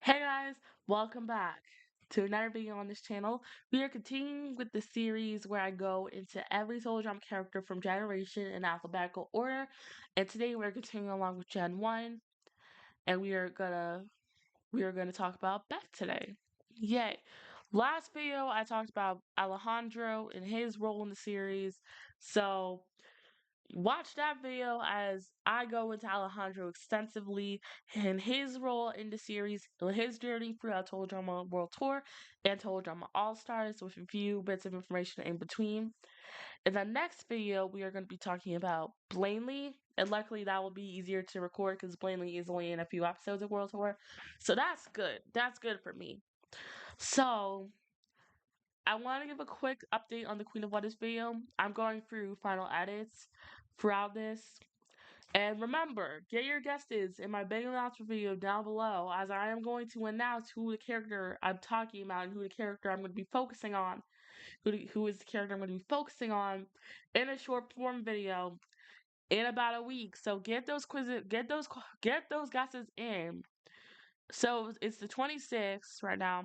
Hey guys, welcome back to another video on this channel. We are continuing with the series where I go into every solo drama character from generation in alphabetical order. And today we're continuing along with Gen 1 and we are gonna talk about Beth today. Yay. Last video I talked about Alejandro and his role in the series. So watch that video as I go into Alejandro extensively and his role in the series, his journey throughout Total Drama World Tour and Total Drama All Stars with a few bits of information in between. In the next video, we are going to be talking about Blaney, and luckily that will be easier to record because Blaney is only in a few episodes of World Tour. So that's good. That's good for me. So I want to give a quick update on the Queen of What Is video. I'm going through final edits throughout this. And remember, get your guesses in my big announcement video down below, as I am going to announce who the character I'm talking about and who the character I'm going to be focusing on, who is the character I'm going to be focusing on in a short form video in about a week. So get those quizzes, get those guesses in. So it's the 26th right now,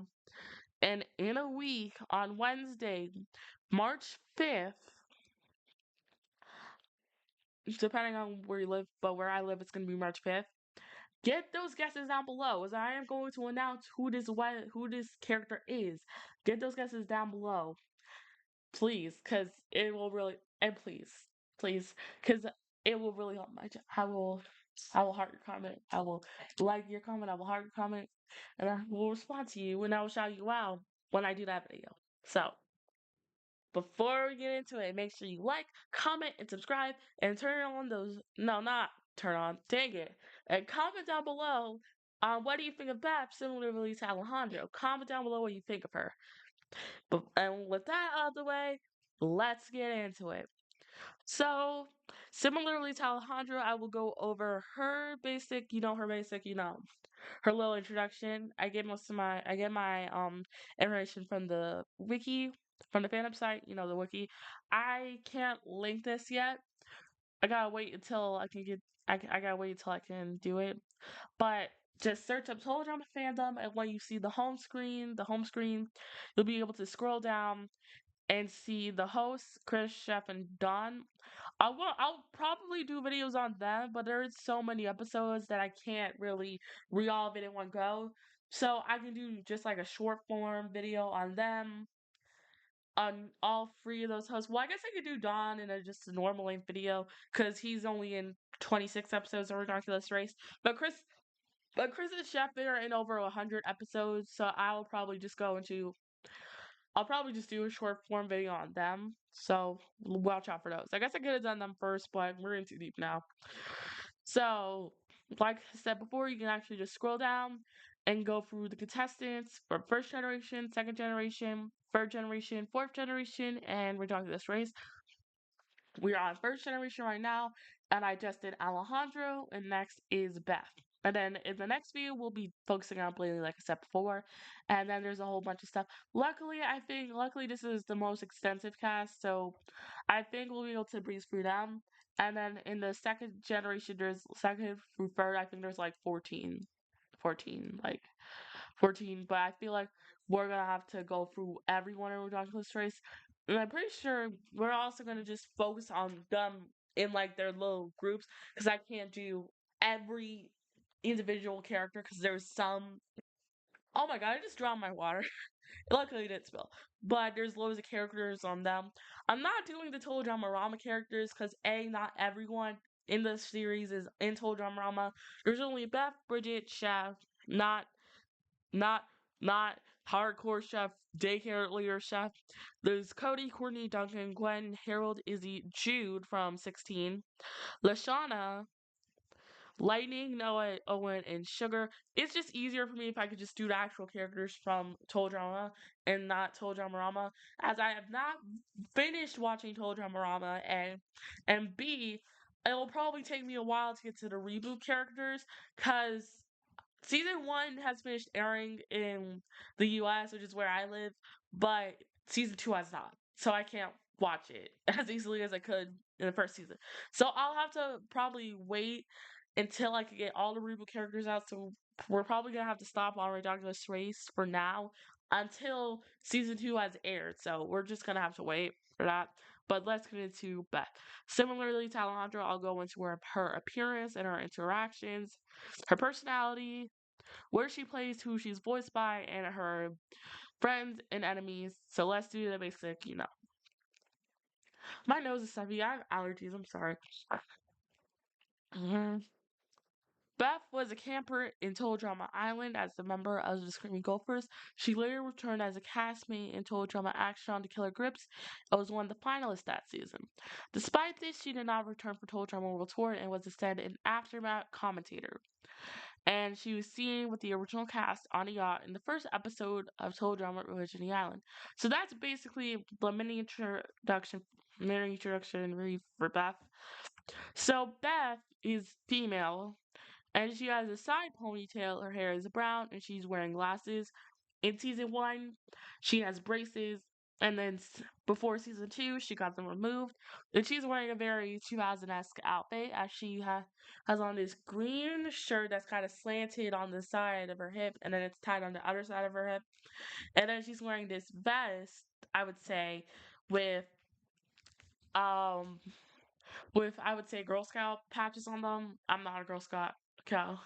and in a week on Wednesday, March 5th, depending on where you live, but where I live, it's going to be March 5th. Get those guesses down below, as I am going to announce who this character is. Get those guesses down below, please, because it will really, and please, because it will really help my. I will heart your comment. I will like your comment. I will heart your comment, and I will respond to you, and I will shout you out when I do that video. So before we get into it, make sure you like, comment, and subscribe, and turn on those. No, not turn on. Dang it! And comment down below on what do you think of Beth, similarly to Alejandro. Comment down below what you think of her. And with that out of the way, let's get into it. So, similarly to Alejandro, I will go over her basic, her little introduction. I get my information from the wiki, from the fandom site, the wiki. I can't link this yet. I gotta wait until I can get. I gotta wait until I can do it. But just search up Total Drama Fandom, and when you see the home screen, you'll be able to scroll down and see the hosts, Chris, Chef, and Don. I'll probably do videos on them, but there's so many episodes that I can't really read all of it in one go. So I can do just like a short form video on them, on all three of those hosts. Well, I guess I could do Don in just a normal length video because he's only in 26 episodes of Ridiculous Race. But Chris and Chef, they are in over 100 episodes, so I'll probably just do a short form video on them. So watch out for those. I guess I could have done them first, but we're in too deep now. So, like I said before, you can actually just scroll down and go through the contestants for first generation, second generation, third generation, fourth generation, and we're talking this race. We are on first generation right now, and I just did Alejandro, and next is Beth. And then in the next video, we'll be focusing on Blaney, like I said before. And then there's a whole bunch of stuff. Luckily, this is the most extensive cast, so I think we'll be able to breeze through them. And then in the second generation, there's second through third, I think there's like 14, like 14. But I feel like we're gonna have to go through everyone in Ridiculous Race. And I'm pretty sure we're also gonna just focus on them in like their little groups because I can't do every individual character because there's some. Oh my god, I just drowned my water. Luckily, it didn't spill. But there's loads of characters on them. I'm not doing the Total Drama Rama characters because not everyone in the series is in Total Drama Rama. There's only Beth, Bridget, Chef, not not not hardcore chef, daycare leader chef. There's Cody, Courtney, Duncan, Gwen, Harold, Izzy, Jude from 16, Lashana, Lightning, Noah, Owen, and Sugar. It's just easier for me if I could just do the actual characters from Total Drama and not Total Drama Rama, as I have not finished watching Total Drama Rama, and B, it'll probably take me a while to get to the reboot characters, because season one has finished airing in the US, which is where I live, but season two has not. So I can't watch it as easily as I could in the first season. So I'll have to probably wait until I could get all the reboot characters out. So we're probably gonna have to stop on Ridiculous Race for now until season 2 has aired. So we're just gonna have to wait for that. But let's get into Beth. Similarly to Alejandro, I'll go into her appearance and her interactions, her personality, where she plays, who she's voiced by, and her friends and enemies. So let's do the basic, My nose is stuffy. I have allergies. I'm sorry. Mhm. Beth was a camper in Total Drama Island as a member of the Screaming Gophers. She later returned as a castmate in Total Drama Action on the Killer Grips and was one of the finalists that season. Despite this, she did not return for Total Drama World Tour and was instead an aftermath commentator. And she was seen with the original cast on a yacht in the first episode of Total Drama Religion the Island. So that's basically the mini introduction read for Beth. So Beth is female, and she has a side ponytail. Her hair is brown, and she's wearing glasses. In season 1, she has braces, and then before season 2, she got them removed. And she's wearing a very 2000-esque outfit, as she has on this green shirt that's kind of slanted on the side of her hip, and then it's tied on the other side of her hip. And then she's wearing this vest, I would say, with um I would say Girl Scout patches on them. I'm not a Girl Scout cow,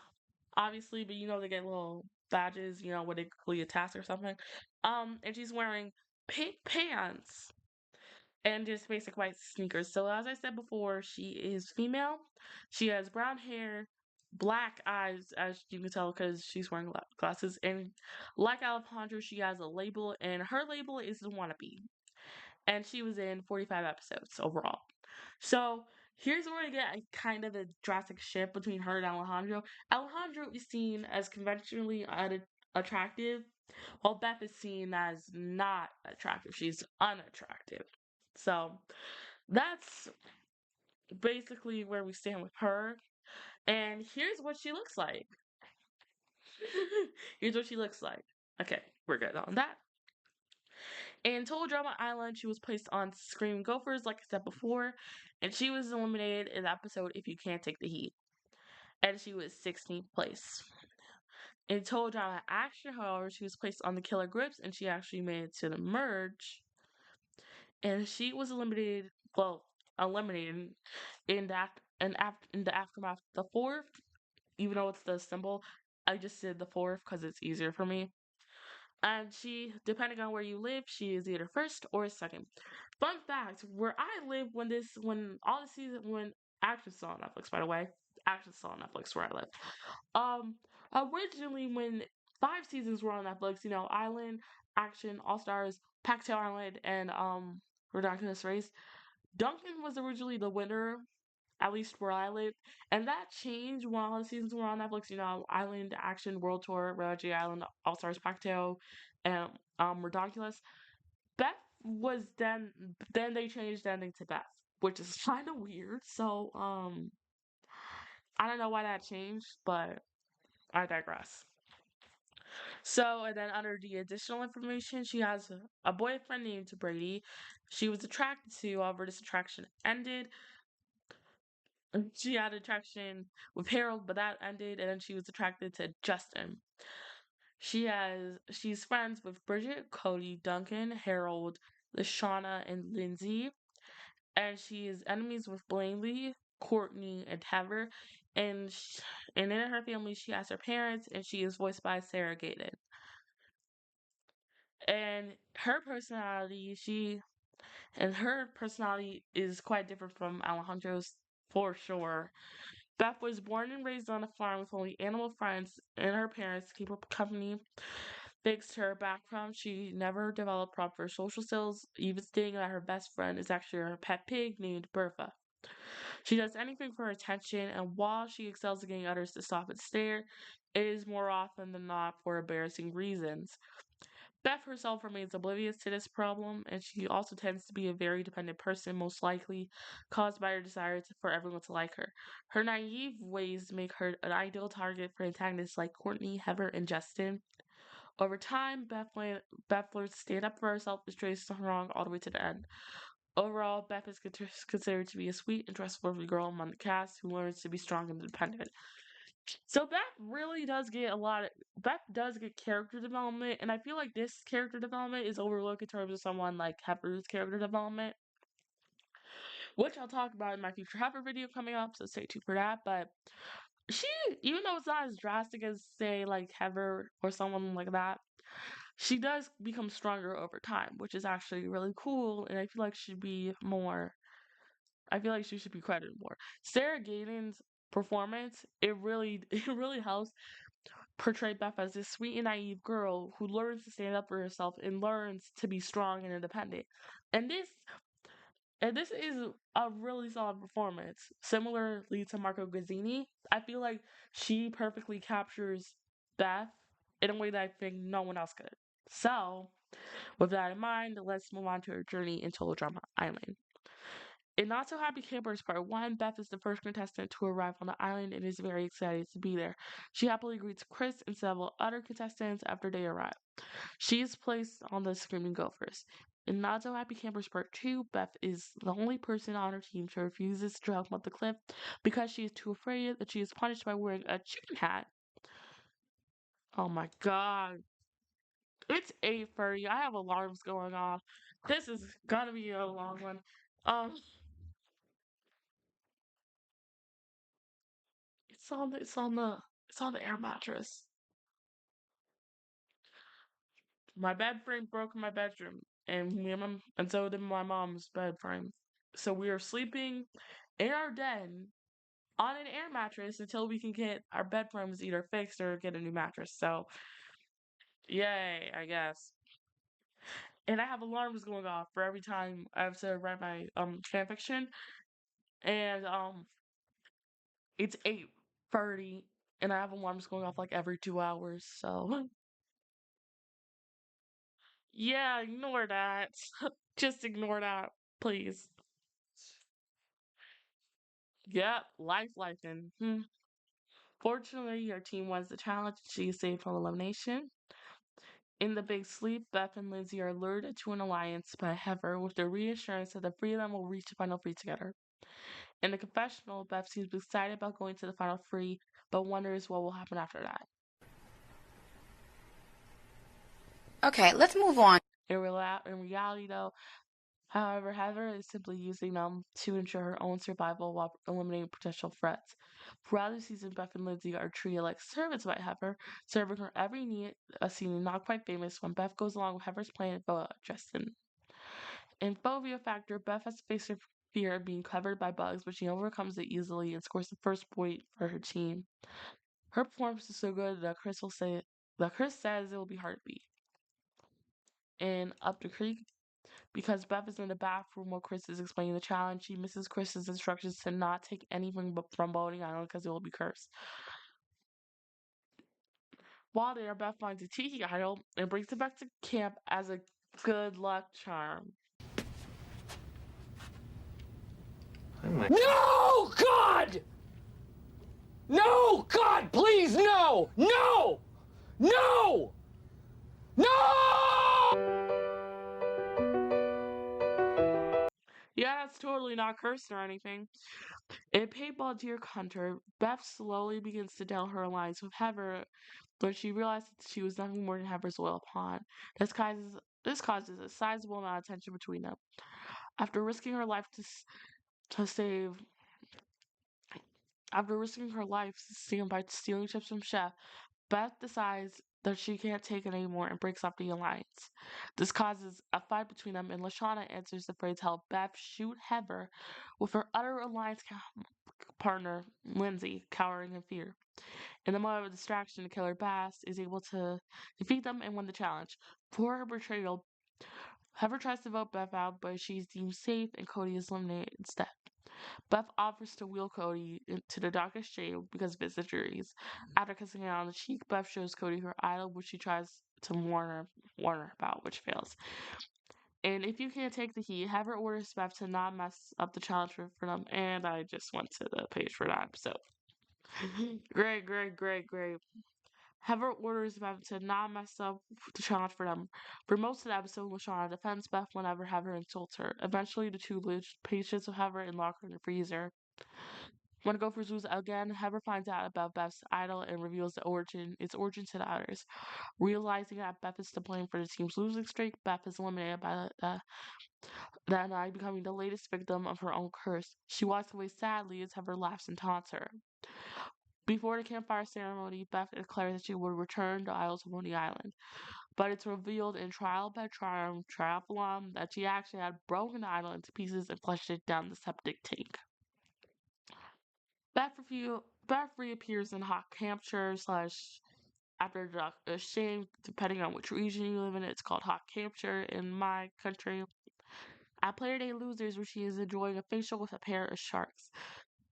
obviously, but they get little badges, when they complete a task or something. And she's wearing pink pants and just basic white sneakers. So as I said before, she is female. She has brown hair, black eyes, as you can tell because she's wearing glasses. And like Alejandro, she has a label, and her label is the wannabe. And she was in 45 episodes overall. So here's where we get a kind of a drastic shift between her and Alejandro. Alejandro is seen as conventionally attractive, while Beth is seen as not attractive. She's unattractive. So that's basically where we stand with her. And here's what she looks like. Here's what she looks like. Okay, we're good on that. In Total Drama Island, she was placed on Screaming Gophers, like I said before, and she was eliminated in the episode If You Can't Take the Heat. And she was 16th place. In Total Drama Action, however, she was placed on the Killer Grips, and she actually made it to the merge. And she was eliminated in the aftermath. The fourth, even though it's the symbol, I just did the fourth because it's easier for me. And she, depending on where you live, she is either first or second. Fun fact: where I live, when Action's still on Netflix, by the way, Action's still on Netflix where I live. Um, Originally when 5 seasons were on Netflix, Island, Action, All Stars, Pactail Island, and Ridiculous Race. Duncan was originally the winner, at least where I live, and that changed when all the seasons were on Netflix. Island, Action, World Tour, Religion Island, All Stars, Pactail, and Ridiculous. Beth was then they changed the ending to Beth, which is kind of weird. So I don't know why that changed, but I digress. So, and then under the additional information, she has a boyfriend named Brady. She was attracted to, however, this attraction ended. She had attraction with Harold, but that ended, and then she was attracted to Justin. She's friends with Bridget, Cody, Duncan, Harold, Lashana, and Lindsay, and she is enemies with Blanley, Courtney, and Heather. And and in her family, she has her parents, and she is voiced by Sarah Gaten. And her personality is quite different from Alejandro's for sure. Beth was born and raised on a farm with only animal friends and her parents to keep her company. Thanks to her background, she never developed proper social skills, even stating that her best friend is actually her pet pig named Bertha. She does anything for attention, and while she excels at getting others to stop and stare, it is more often than not for embarrassing reasons. Beth herself remains oblivious to this problem, and she also tends to be a very dependent person, most likely caused by her desire for everyone to like her. Her naive ways make her an ideal target for antagonists like Courtney, Heather, and Justin. Over time, Beth learns to stand up for herself and stays wrong all the way to the end. Overall, Beth is considered to be a sweet and trustworthy girl among the cast who learns to be strong and independent. So Beth does get character development, and I feel like this character development is overlooked in terms of someone like Heifer's character development, which I'll talk about in my future Heifer video coming up, so stay tuned for that. But she, even though it's not as drastic as say like Heather or someone like that, she does become stronger over time, which is actually really cool, and I feel like should be more. I feel like she should be credited more. Sarah Gaten's performance, it really helps portray Beth as this sweet and naive girl who learns to stand up for herself and learns to be strong and independent. And this is a really solid performance. Similarly to Marco Gazzini, I feel like she perfectly captures Beth in a way that I think no one else could. So, with that in mind, let's move on to her journey in Total Drama Island. In Not So Happy Campers Part 1, Beth is the first contestant to arrive on the island and is very excited to be there. She happily greets Chris and several other contestants after they arrive. She is placed on the Screaming Gophers. In Not So Happy Campers Part 2, Beth is the only person on her team who refuses to jump off the cliff because she is too afraid that she is punished by wearing a chicken hat. Oh my god. It's 8:30. I have alarms going off. This is gonna be a long one. Um, it's on the air mattress. My bed frame broke in my bedroom, and and so did my mom's bed frame. So we are sleeping in our den on an air mattress until we can get our bed frames either fixed or get a new mattress. So yay, I guess. And I have alarms going off for every time I have to write my fan fiction, and it's 8:30, and I have alarms going off like every 2 hours. So yeah, ignore that. Just ignore that, please. Yep, life and Fortunately, your team wins the challenge. She is saved from elimination. In the Big Sleep, Beth and Lindsay are lured into an alliance by Heather with the reassurance that the three of them will reach the final three together. In the confessional, Beth seems excited about going to the final three, but wonders what will happen after that. Okay, let's move on. In reality, though, however, Heather is simply using them to ensure her own survival while eliminating potential threats. Throughout the season, Beth and Lindsay are treated like servants by Heather, serving her every need, a scene not quite famous when Beth goes along with Heather's plan for Justin. In Phobia Factor, Beth has to face her fear of being covered by bugs, but she overcomes it easily and scores the first point for her team. Her performance is so good that Chris says it will be hard to beat. In Up the Creek, because Beth is in the bathroom while Chris is explaining the challenge, she misses Chris's instructions to not take anything from Boating Island because it will be cursed. While there, Beth finds a tiki idol and brings it back to camp as a good luck charm. No, God! No, God, please, no! No! No! No! Yeah, it's totally not cursed or anything. In Paintball Deer Hunter, Beth slowly begins to doubt her alliance with Heather when she realizes that she was nothing more than Heather's loyal pawn. This causes a sizable amount of tension between them. After risking her life to save After risking her life by stealing chips from Chef, Beth decides that she can't take it anymore and breaks up the alliance. This causes a fight between them, and Lashana answers the phrase to help Beth shoot Heather, with her other alliance partner, Lindsay, cowering in fear. In the moment of distraction, Killer Bass is able to defeat them and win the challenge. For her betrayal, Heather tries to vote Beth out, but she's deemed safe and Cody is eliminated instead. Beth offers to wheel Cody into the darkest jail because of his injuries. After kissing her on the cheek, Beth shows Cody her idol, which she tries to warn her about, which fails. And if you can't take the heat, Heather orders Beth to not mess up the challenge for them, and I just went to the page for that. So, great. Heather orders Beth to not mess up the challenge for them. For most of the episode, Lashana defends Beth whenever Heather insults her. Eventually, the two lose patience with Heather and lock her in the freezer. When Gopher lose again, Heather finds out about Beth's idol and reveals its origin to the others. Realizing that Beth is to blame for the team's losing streak, Beth is eliminated by that night, becoming the latest victim of her own curse. She walks away sadly as Heather laughs and taunts her. Before the campfire ceremony, Beth declares that she will return to Isles of Coney Island. But it's revealed in Trial by Triathlon that she actually had broken the idol into pieces and flushed it down the septic tank. Beth reappears in Hot Hampshire slash after the exchange, depending on which region you live in. It's called Hot Hampshire in my country. At Player Day Losers, where she is enjoying a facial with a pair of sharks.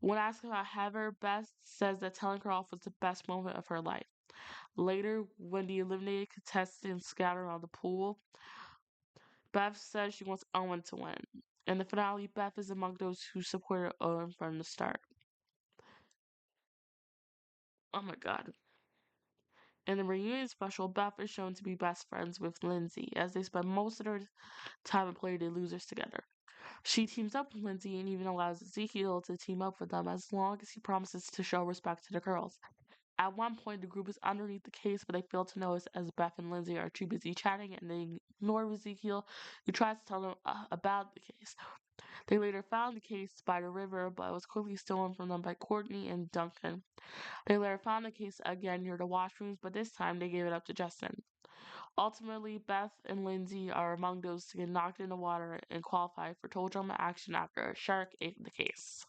When asked about Heather, Beth says that telling her off was the best moment of her life. Later, when the eliminated contestants scatter around the pool, Beth says she wants Owen to win. In the finale, Beth is among those who supported Owen from the start. Oh my god. In the reunion special, Beth is shown to be best friends with Lindsay, as they spend most of their time at Player Day Losers together. She teams up with Lindsay and even allows Ezekiel to team up with them as long as he promises to show respect to the girls. At one point, the group is underneath the case, but they fail to notice as Beth and Lindsay are too busy chatting and they ignore Ezekiel, who tries to tell them about the case. They later found the case by the river, but it was quickly stolen from them by Courtney and Duncan. They later found the case again near the washrooms, but this time they gave it up to Justin. Ultimately, Beth and Lindsay are among those to get knocked in the water and qualify for total drama action after a shark ate the case.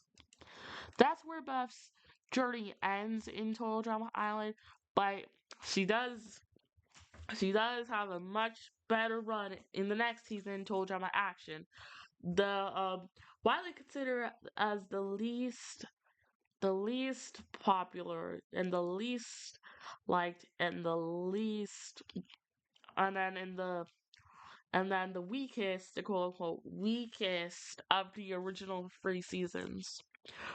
That's where Beth's journey ends in Total Drama Island, but she does have a much better run in the next season, Total Drama Action. The widely considered as the least popular and the least liked and the least and then in the and then the weakest, the quote unquote weakest of the original 3 seasons,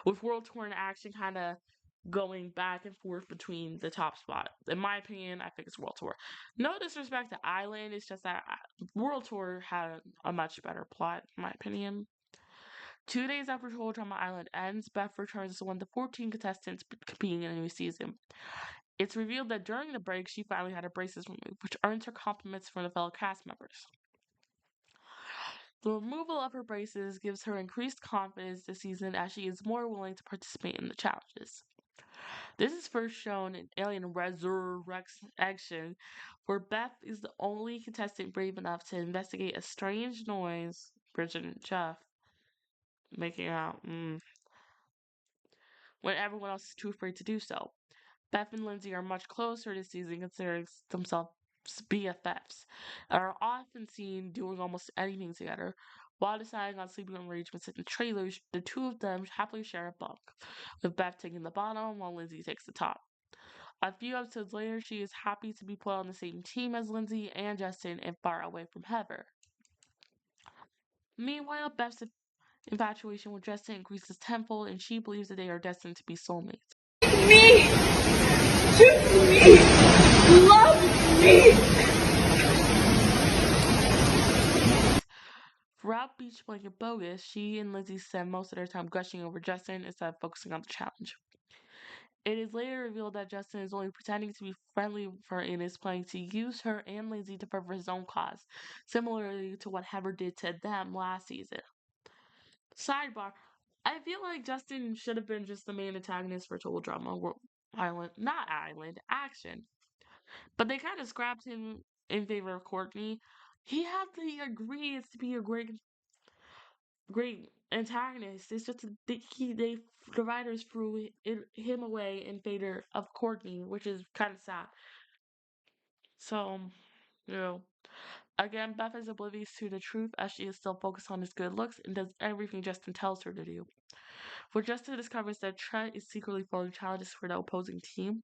with World Tour and Action kind of going back and forth between the top spot. In my opinion, I think it's World Tour. No disrespect to Island, it's just that World Tour had a much better plot, in my opinion. 2 days after Total Drama Island ends, Beth returns as one of the 14 contestants competing in a new season. It's revealed that during the break, she finally had her braces removed, which earns her compliments from the fellow cast members. The removal of her braces gives her increased confidence this season as she is more willing to participate in the challenges. This is first shown in Alien Resurrection, where Beth is the only contestant brave enough to investigate a strange noise Bridget and Jeff making out when everyone else is too afraid to do so. Beth and Lindsay are much closer this season, considering themselves BFFs, and are often seen doing almost anything together. While deciding on sleeping arrangements in the trailers, the two of them happily share a bunk, with Beth taking the bottom while Lindsay takes the top. A few episodes later, she is happy to be put on the same team as Lindsay and Justin and far away from Heather. Meanwhile, Beth's infatuation with Justin increases tenfold, and she believes that they are destined to be soulmates. Me! Choose me! Love me! Throughout Beach Blanket Bogus, she and Lindsay spend most of their time gushing over Justin instead of focusing on the challenge. It is later revealed that Justin is only pretending to be friendly with her and is planning to use her and Lindsay to further his own cause, similarly to what Heather did to them last season. Sidebar: I feel like Justin should have been just the main antagonist for Total Drama Action. But they kind of scrapped him in favor of Courtney. He had the ingredients to be a great antagonist. It's just the writers threw him away in favor of Courtney, which is kind of sad. So, you know, again, Beth is oblivious to the truth as she is still focused on his good looks and does everything Justin tells her to do. When Justin discovers that Trent is secretly throwing challenges for the opposing team,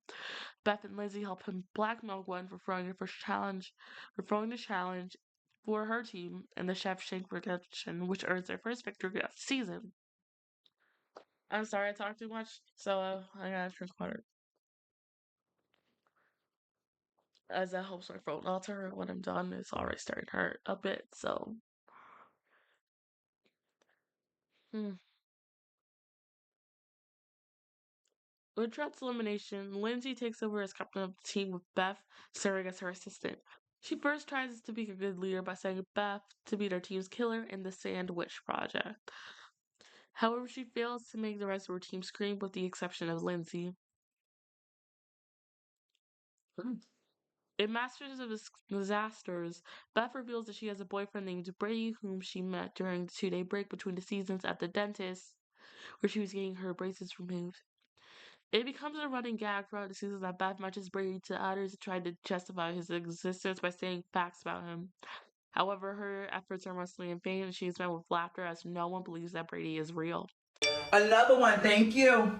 Beth and Lizzie help him blackmail Gwen for throwing the challenge for her team in the Chef Shank Redemption, which earns their first victory of the season. I'm sorry I talked too much, so I gotta drink water. as that helps my throat not to hurt when I'm done. It's already starting to hurt a bit, so. Hmm. With Dred's elimination, Lindsay takes over as captain of the team with Beth serving as her assistant. She first tries to be a good leader by sending Beth to be their team's killer in the Sandwich Project. However, she fails to make the rest of her team scream with the exception of Lindsay. In Masters of Disasters, Beth reveals that she has a boyfriend named Brady whom she met during the 2-day break between the seasons at the dentist, where she was getting her braces removed. It becomes a running gag throughout the season that Beth matches Brady to others and tried to justify his existence by saying facts about him. However, her efforts are mostly in vain and she is met with laughter as no one believes that Brady is real. Another one, thank you.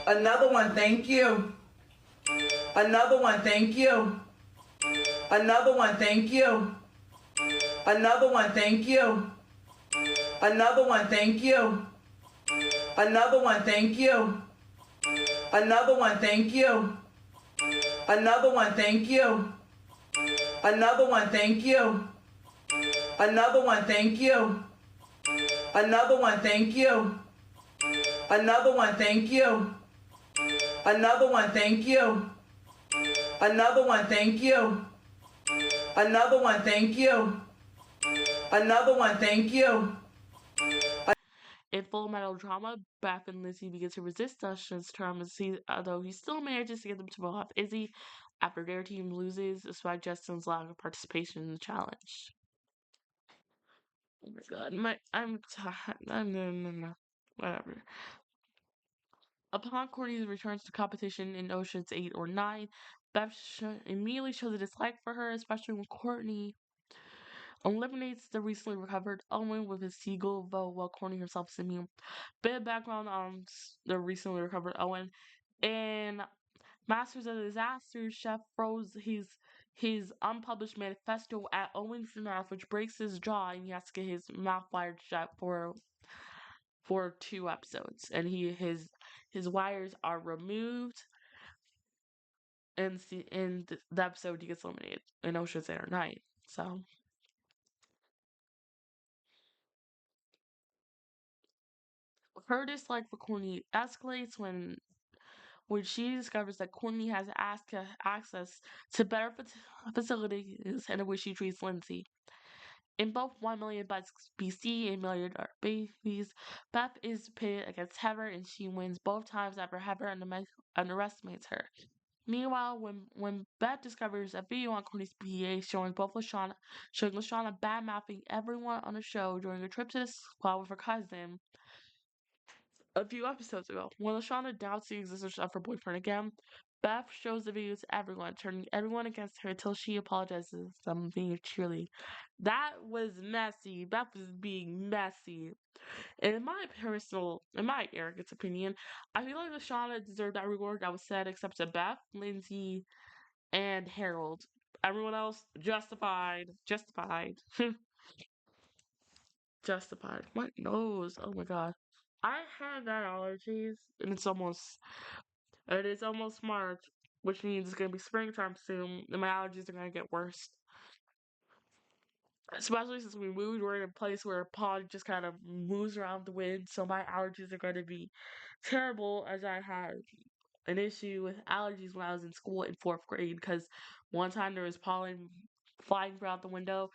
Another one, thank you. Another one, thank you. Another one, thank you. Another one, thank you. Another one, thank you. Another one, thank you. Another one, thank you. Another one, thank you. Another one, thank you. Another one, thank you. Another one, thank you. Another one, thank you. Another one, thank you. Another one, thank you. Another one, thank you. Another one, thank you. In Full Metal Drama, Beth and Lizzie begin to resist Dustin's term, although he still manages to get them to blow off Izzy after their team loses, despite Justin's lack of participation in the challenge. Oh my god, I'm tired. No. Whatever. Upon Courtney's returns to competition in Oceans 8 or 9, Beth immediately shows a dislike for her, especially when Courtney eliminates the recently recovered Owen with his seagull vote while Courtney herself is immune. Bit of background on the recently recovered Owen. In Masters of Disaster, Chef throws his unpublished manifesto at Owen's mouth, which breaks his jaw, and he has to get his mouth wired shut for 2 episodes. And his wires are removed, and in the episode he gets eliminated in Ocean's 8 or 9. So her dislike for Courtney escalates when she discovers that Courtney has access to better facilities and the way she treats Lindsay. In both 1 Million Bucks BC and Million Dollar Babies, Beth is pitted against Heather and she wins both times after Heather underestimates her. Meanwhile, when Beth discovers a video on Courtney's PA showing Lashana bad mouthing everyone on the show during a trip to the spa with her cousin, a few episodes ago. When Lashana doubts the existence of her boyfriend again, Beth shows the video to everyone, turning everyone against her until she apologizes for them being a cheerleader. That was messy. Beth was being messy. And in my arrogant opinion, I feel like Lashana deserved every word that was said except to Beth, Lindsay, and Harold. Everyone else, justified. Justified. Justified. My nose. Oh my god. I have got allergies, and it is almost March, which means it's gonna be springtime soon, and my allergies are gonna get worse. Especially since we moved, we're in a place where pollen just kind of moves around the wind, so my allergies are going to be terrible. As I had an issue with allergies when I was in school in 4th grade, because one time there was pollen flying throughout the window,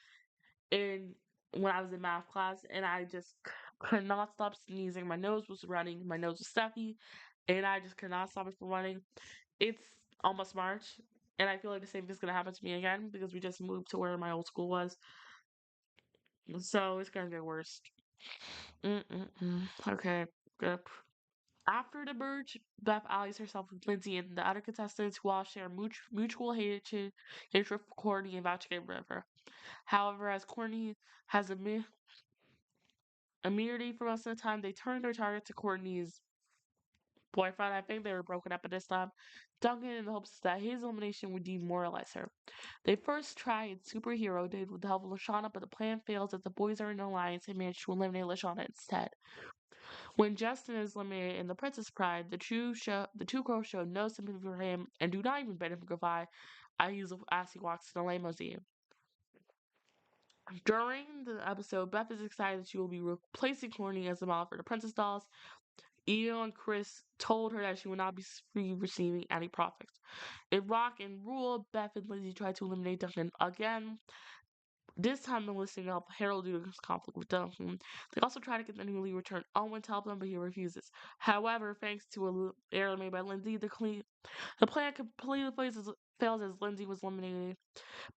in when I was in math class, and I just could not stop sneezing. My nose was running, my nose was stuffy, and I just could not stop it from running. It's almost March, and I feel like the same thing's gonna happen to me again because we just moved to where my old school was, so it's gonna get worse. Okay, good. After the merge, Beth allies herself with Lindsay and the other contestants who all share mutual hatred for Courtney and vouch to get rid of her. However, as Courtney has immunity for most of the time, they turn their target to Courtney's boyfriend. I think they were broken up at this time. Duncan, in the hopes that his elimination would demoralize her. They first tried Superhero Date with the help of Lashana, but the plan fails as the boys are in an alliance and manage to eliminate Lashana instead. When Justin is eliminated in the Princess Pride, the two girls show no sympathy for him and do not even bid him goodbye, as he walks to the limousine. During the episode, Beth is excited that she will be replacing Courtney as the model for the Princess dolls. Io and Chris told her that she would not be receiving any profits. In Rock and Rule, Beth and Lindsay tried to eliminate Duncan again. This time, enlisting help Harold due to his conflict with Duncan. They also try to get the newly returned Owen to help them, but he refuses. However, thanks to an error made by Lindsay, the plan completely fails as Lindsay was eliminated.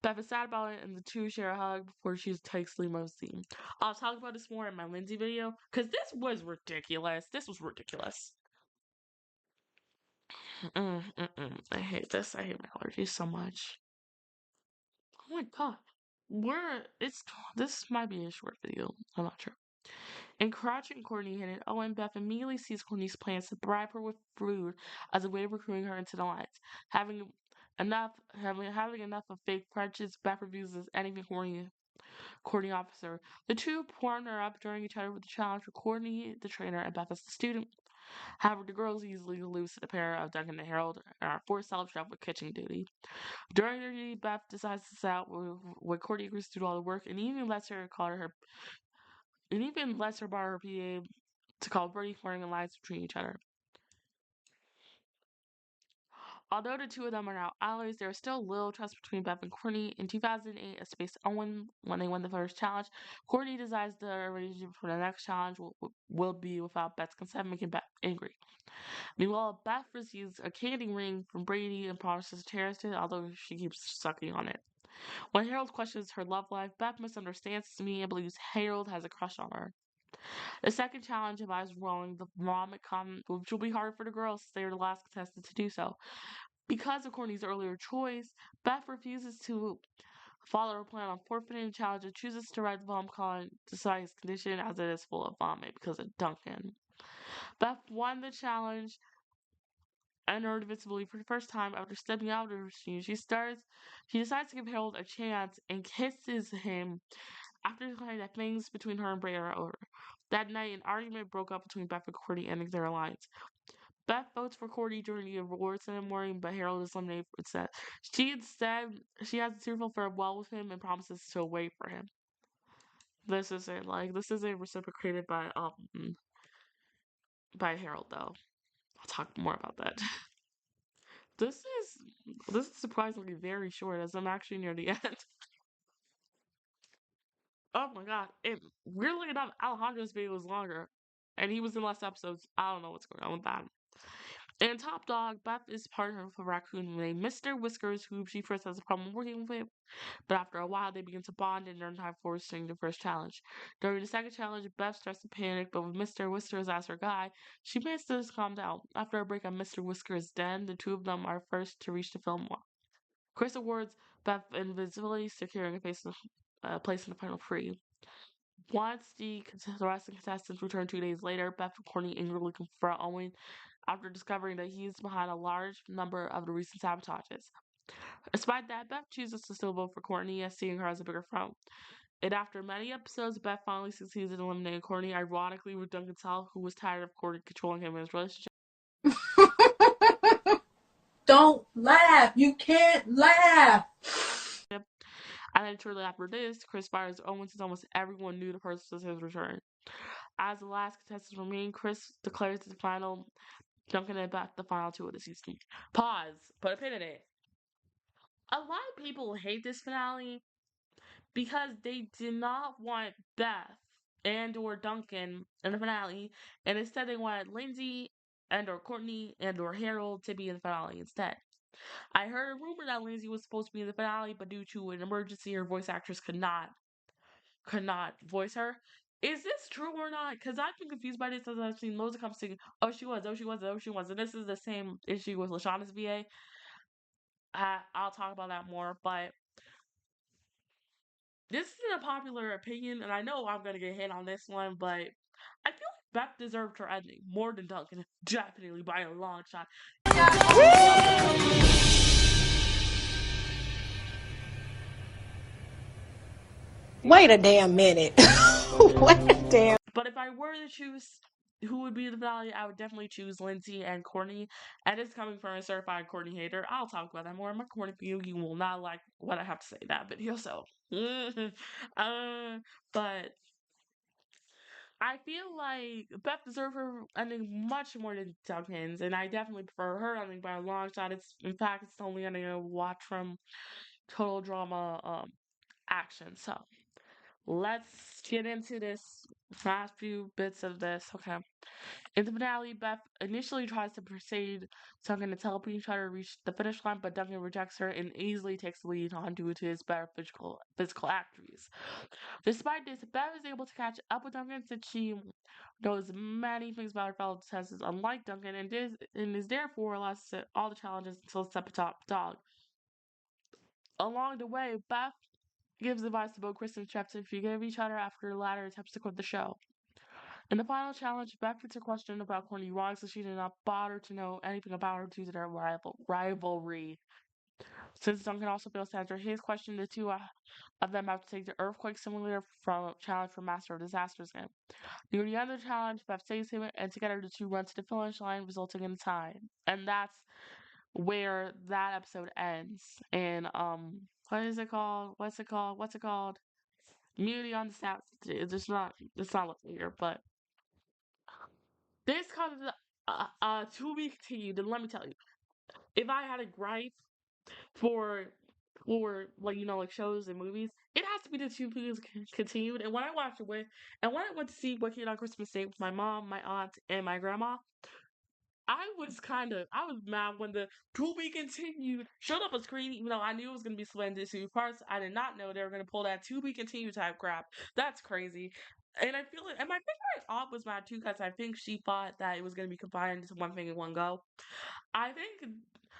Beth is sad about it, and the two share a hug before she takes the limousine. I'll talk about this more in my Lindsay video, because this was ridiculous. This was ridiculous. I hate this. I hate my allergies so much. Oh my god. This might be a short video. I'm not sure. Encouraging Courtney hit it, Owen Beth immediately sees Courtney's plans to bribe her with food as a way of recruiting her into the lines. Having enough of fake friendships, Beth refuses anything Courtney officer. The two partner up during each other with the challenge for Courtney, the trainer, and Beth as the student. However, the girls easily lose to the pair of Duncan and Harold and are forced to help Jeff with kitchen duty. During their duty, Beth decides to set out with Courtney agrees to do all the work and even lets her borrow her PA to call Birdie, forming alliance between each other. Although the two of them are now allies, there is still little trust between Beth and Courtney. In 2008, as Space Owen, when they won the first challenge, Courtney decides the arrangement for the next challenge will be without Beth's consent, making Beth angry. Meanwhile, Beth receives a candy ring from Brady and promises to cherish it, although she keeps sucking on it. When Harold questions her love life, Beth misunderstands me and believes Harold has a crush on her. The second challenge involves rolling the vomit comment, which will be hard for the girls since they are the last contestant to do so. Because of Courtney's earlier choice, Beth refuses to follow her plan on forfeiting the challenge and chooses to ride the vomit comment despite his condition as it is full of vomit because of Duncan. Beth won the challenge and earned invincibility for the first time after stepping out of the machine. She decides to give Harold a chance and kisses him after declaring that things between her and Bray are over. That night, an argument broke up between Beth and Courtney, ending their alliance. Beth votes for Courtney during the awards ceremony, but Harold is eliminated instead. She has a tearful farewell with him and promises to wait for him. This isn't reciprocated by Harold though. I'll talk more about that. This is surprisingly very short as I'm actually near the end. Oh my god. And weirdly enough, Alejandro's video was longer. And he was in less episodes. I don't know what's going on with that. And Top Dog, Beth is partnered with a raccoon named Mr. Whiskers, who she first has a problem working with. But after a while, they begin to bond and earn time forcing the first challenge. During the second challenge, Beth starts to panic, but with Mr. Whiskers as her guide, she manages to calm down. After a break on Mr. Whiskers' den, the two of them are first to reach the Fillmore. Chris awards Beth invisibility, securing a place in the final three. Once the rest of the contestants return 2 days later, Beth and Courtney angrily confront Owen after discovering that he is behind a large number of the recent sabotages. Despite that, Beth chooses to still vote for Courtney as seeing her as a bigger threat. And after many episodes, Beth finally succeeds in eliminating Courtney, ironically with Duncan Sal, who was tired of Courtney controlling him in his relationship. Don't laugh. You can't laugh. And then shortly after this, Chris fires Owen since almost everyone knew the purpose of his return. As the last contestants remain, Chris declares the final Duncan and Beth the final two of the season. Pause. Put a pin in it. A lot of people hate this finale because they did not want Beth and or Duncan in the finale, and instead they wanted Lindsay and or Courtney and or Harold to be in the finale instead. I heard a rumor that Lindsay was supposed to be in the finale, but due to an emergency, her voice actress could not voice her. Is this true or not? Because I've been confused by this as I've seen loads of comments saying, oh, she was. And this is the same issue with Lashana's VA. I'll talk about that more, but this isn't a popular opinion, and I know I'm going to get hit on this one, but I feel like Beth deserved her ending more than Duncan, definitely by a long shot. Wait a damn minute. Wait a damn. But if I were to choose who would be the finale, I would definitely choose Lindsay and Courtney. And it's coming from a certified Courtney hater. I'll talk about that more in my Courtney video. You will not like what I have to say in that video. So, but I feel like Beth deserved her ending much more than Duncan's, and I definitely prefer her ending by a long shot. It's in fact it's the only ending I watch from total drama action. So let's get into this last few bits of this. Okay. In the finale, Beth initially tries to persuade Duncan to teleport each other to reach the finish line, but Duncan rejects her and easily takes the lead on due to his better physical attributes. Despite this, Beth is able to catch up with Duncan since she knows many things about her fellow contestants, unlike Duncan, and is therefore allowed to set all the challenges until it's at the top dog. Along the way, Beth gives advice to both Chris and Jeff to forgive each other after the latter attempts to quit the show. In the final challenge, Beth gets a question about Courtney wrong, so she did not bother to know anything about her due to their rivalry. Since Duncan also fails to answer his question, the two of them have to take the earthquake simulator from challenge for Master of Disasters game. Near the end of the challenge, Beth saves him, and together the two run to the finish line, resulting in a tie. And that's where that episode ends. And what is it called? What's it called? What's it called? Immunity on the stats. It's not looking here, but this comes to be continued. And let me tell you, if I had a gripe for like like shows and movies, it has to be the two movies continued. And when I watched it and when I went to see Wicked on Christmas Day with my mom, my aunt, and my grandma, I was mad when the to be continued showed up on screen, even though I knew it was gonna be split into two parts. I did not know they were gonna pull that to be continued type crap. That's crazy. And I feel it, and my favorite aunt was mad too because I think she thought that it was gonna be combined into one thing in one go. I think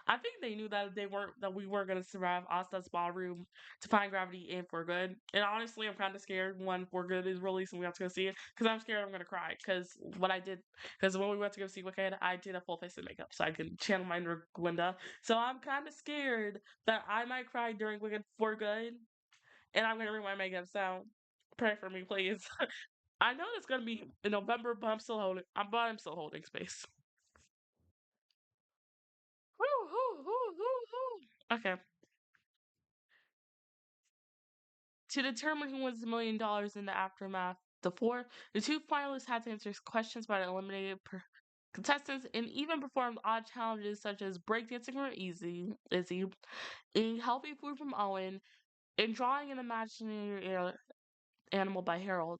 I think they knew that we weren't gonna survive Asta's ballroom to find gravity in For Good. And honestly, I'm kind of scared when For Good is released and we have to go see it because I'm scared I'm gonna cry. Because when we went to go see Wicked, I did a full face of makeup so I could channel my inner Glinda. So I'm kind of scared that I might cry during Wicked For Good, and I'm gonna ruin my makeup. So pray for me, please. I know it's gonna be in November, but I'm still holding space. Woo, woo, woo, woo, woo. Okay. To determine who wins the $1 million in the aftermath, the two finalists had to answer questions by eliminated contestants and even performed odd challenges such as breakdancing from Izzy, eating healthy food from Owen, and drawing an imaginary animal by Harold.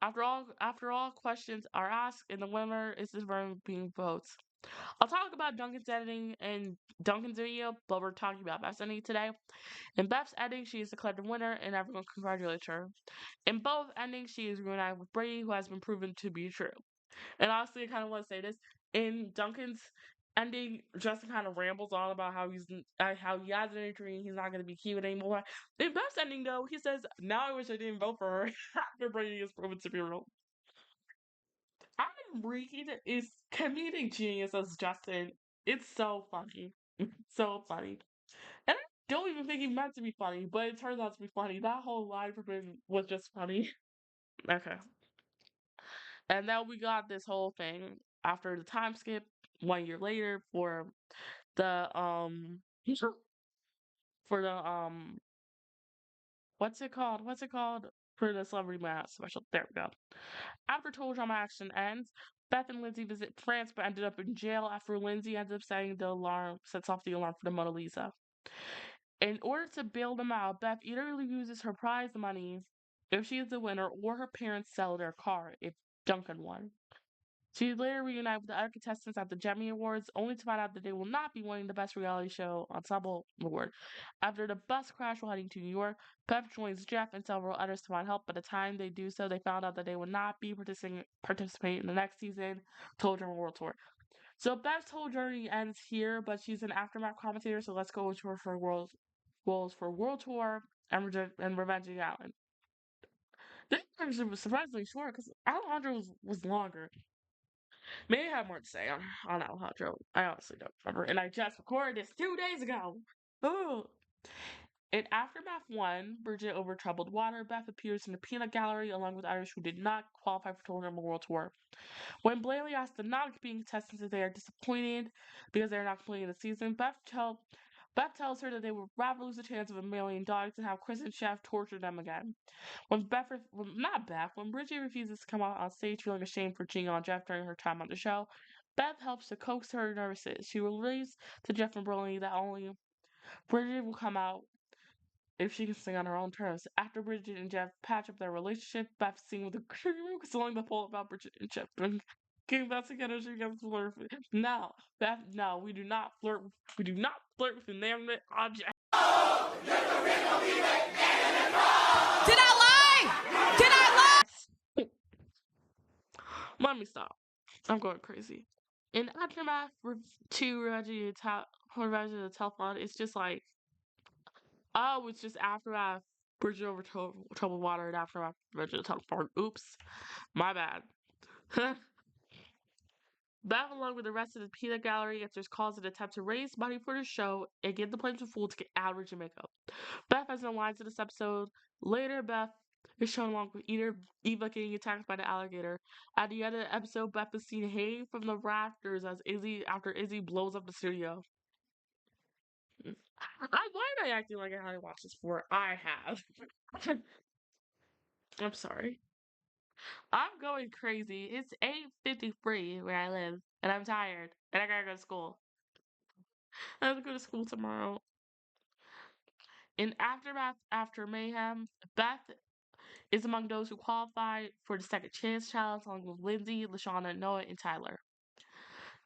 After all questions are asked, and the winner is determined being votes. I'll talk about Duncan's editing and Duncan's video, but we're talking about Beth's editing today. In Beth's ending, she is declared the winner, and everyone congratulates her. In both endings, she is reunited with Brady, who has been proven to be true. And honestly, I kind of want to say this. In Duncan's ending, Justin kind of rambles on about how how he has an injury and he's not going to be cute anymore. In Beth's ending, though, he says, "Now I wish I didn't vote for her after Brady is proven to be real." Adam Reed is comedic genius as Justin. It's so funny. So funny. And I don't even think he meant to be funny, but it turns out to be funny. That whole line from him was just funny. Okay. And now we got this whole thing after the time skip 1 year later for the for the what's it called? What's it called? For the Celebrity Mass special. There we go. After Total Drama Action ends, Beth and Lindsay visit France but ended up in jail after Lindsay ends up sets off the alarm for the Mona Lisa. In order to bail them out, Beth either uses her prize money if she is the winner, or her parents sell their car if Duncan won. She is later reunited with the other contestants at the Gemmy Awards, only to find out that they will not be winning the Best Reality Show Ensemble Award. After the bus crash while heading to New York, Beth joins Jeff and several others to find help. By the time they do so, they found out that they will not be participating in the next season Total Drama World Tour. So Beth's whole journey ends here, but she's an aftermath commentator, so let's go into her for roles for World Tour and Revenge Island. This actually was surprisingly short because Alejandro was longer. Maybe I have more to say on Alejandro. I honestly don't remember, and I just recorded this 2 days ago. Ooh. In Aftermath 1, Bridget over troubled water, Beth appears in the peanut gallery along with others who did not qualify for Total Drama World Tour. When Blaney asks the non-competing contestants if they are disappointed because they are not completing the season, Beth tells her that they would rather lose the chance of $1,000,000 than have Chris and Chef torture them again. When when Bridget refuses to come out on stage feeling ashamed for cheating on Jeff during her time on the show, Beth helps to coax her nervousness. She relays to Jeff and Briley that only Bridget will come out if she can sing on her own terms. After Bridget and Jeff patch up their relationship, Beth sings with a crew, consoling the poll about Bridget and Jeff. And getting back together, she gets flirt. No, Beth, no, we do not flirt. We do not flirt with inanimate objects. Did I lie? Did I lie? Let me stop. I'm going crazy. In Aftermath 2, Revenge of the Telephone, it's just like, oh, it's just Aftermath, Bridget over troubled water, and Aftermath, Revenge of the Telephone. Oops, my bad. Beth, along with the rest of the peanut gallery, answers calls and attempts to raise money for the show and get the players to Fool to get average and makeup. Beth has no lines in this episode. Later, Beth is shown along with Eva getting attacked by the alligator. At the end of the episode, Beth is seen hanging from the rafters after Izzy blows up the studio. Why am I acting like I haven't watched this before? I have. I'm sorry. I'm going crazy. It's 8:53 where I live, and I'm tired, and I gotta go to school. I have to go to school tomorrow. In Aftermath After Mayhem, Beth is among those who qualified for the Second Chance Challenge along with Lindsay, LaShawna, Noah, and Tyler.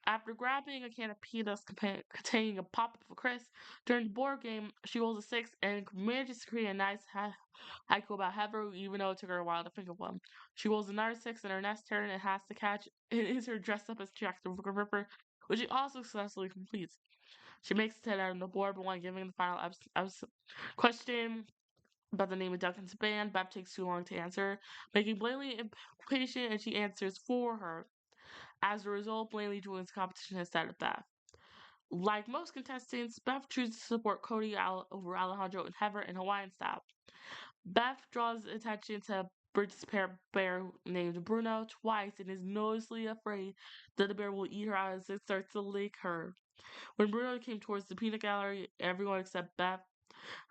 After grabbing a can of peanuts containing a pop-up for Chris, during the board game, she rolls a 6 and manages to create a nice haiku about Heather, even though it took her a while to think of one. She rolls another 6 in her next turn and has to catch it is her dressed up as Jack the Ripper, which she also successfully completes. She makes it to on the board, but when giving the final question about the name of Duncan's band, Beth takes too long to answer, making Blaney impatient, and she answers for her. As a result, Blaney joins the competition instead of Beth. Like most contestants, Beth chooses to support Cody over Alejandro and Heather in Hawaiian style. Beth draws attention to Bridget's bear named Bruno twice and is noticeably afraid that the bear will eat her out as it starts to lick her. When Bruno came towards the peanut gallery, everyone except Beth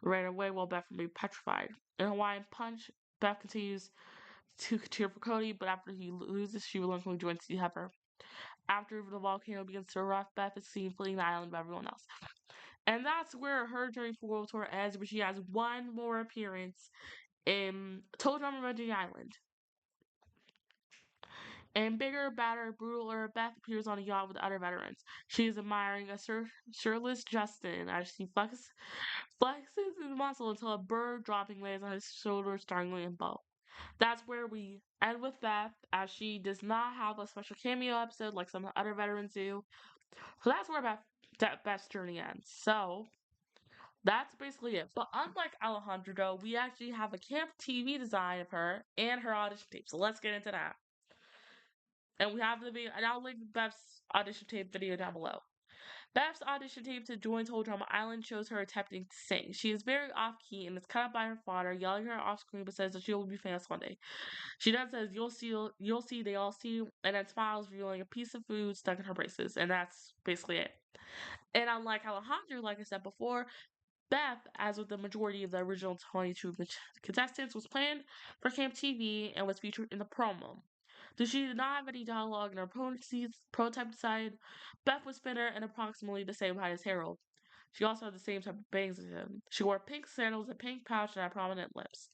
ran away while Beth remained petrified. In Hawaiian Punch, Beth continues to cheer for Cody, but after he loses, she reluctantly joins the Heather. After the volcano begins to erupt, Beth is seen fleeing the island by everyone else. And that's where her journey for World Tour ends, but she has one more appearance in Total Drama Revenge Island. And bigger, badder, brutaler, Beth appears on a yacht with other veterans. She is admiring a shirtless Justin as she flexes his muscle until a bird dropping lands on his shoulder, strangling him both. That's where we end with Beth, as she does not have a special cameo episode like some other veterans do. So that's where Beth's journey ends. So that's basically it. But unlike Alejandro, we actually have a camp TV design of her and her audition tape. So let's get into that. And we have the video, and I'll link Beth's audition tape video down below. Beth's audition tape to join Total Drama Island shows her attempting to sing. She is very off-key and is cut up by her father, yelling at her off-screen, but says that she will be famous one day. She then says, you'll see, they all see you," and then smiles, revealing a piece of food stuck in her braces, and that's basically it. And unlike Alejandro, like I said before, Beth, as with the majority of the original 22 contestants, was planned for Camp TV and was featured in the promo. Though she did not have any dialogue in her prototype design, Beth was thinner and approximately the same height as Harold. She also had the same type of bangs as him. She wore pink sandals, a pink pouch, and had prominent lips.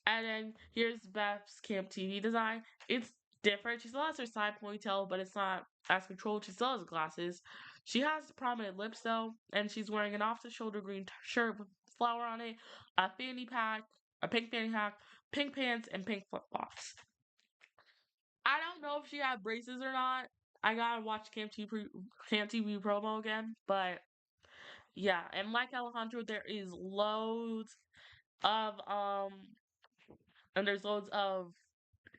And then here's Beth's Camp TV design. It's different. She still has her side ponytail, but it's not as controlled. She still has glasses. She has prominent lips though, and she's wearing an off-the-shoulder green shirt with flower on it, a pink fanny pack, pink pants, and pink flip-flops. I don't know if she had braces or not. I gotta watch Camp TV promo again, but yeah. And like Alejandro, there's loads of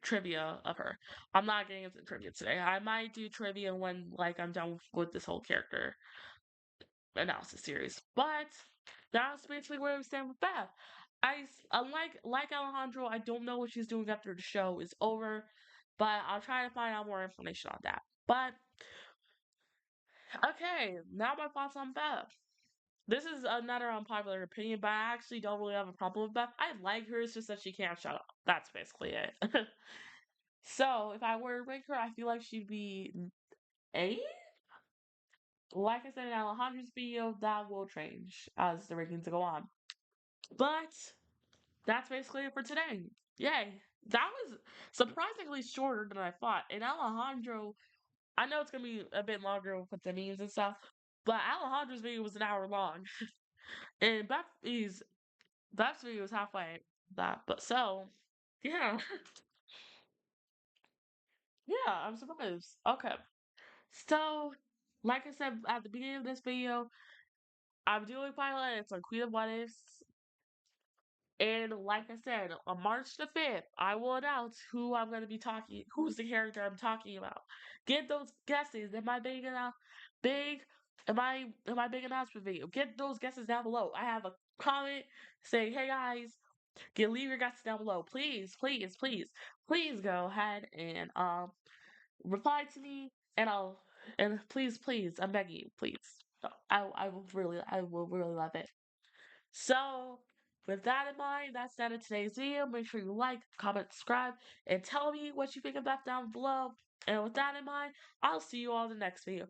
trivia of her. I'm not getting into trivia today. I might do trivia when like I'm done with this whole character analysis series. But That's basically where we stand with Beth. Unlike Alejandro, I don't know what she's doing after the show is over, but I'll try to find out more information on that. But okay, now my thoughts on Beth. This is another unpopular opinion, but I actually don't really have a problem with Beth. I like her, it's just that she can't shut up. That's basically it. So if I were to rank her, I feel like she'd be A. Like I said in Alejandro's video, that will change as the rankings go on. But that's basically it for today. Yay. That was surprisingly shorter than I thought. And Alejandro, I know it's gonna be a bit longer with the memes and stuff, but Alejandro's video was an hour long. And Beth's video was halfway that. But so yeah. Yeah, I'm surprised. Okay. So like I said at the beginning of this video, I'm doing pilots on Queen of What Ifs. And like I said, on March the 5th, I will announce who I'm going to be who's the character I'm talking about. Get those guesses in my big, in my big announcement video. Get those guesses down below. I have a comment saying, hey guys, leave your guesses down below. Please, please, please, please go ahead and reply to me and please, please, I'm begging you, please. I will really love it. So, with that in mind, that's the end of today's video. Make sure you like, comment, subscribe, and tell me what you think of that down below. And with that in mind, I'll see you all in the next video.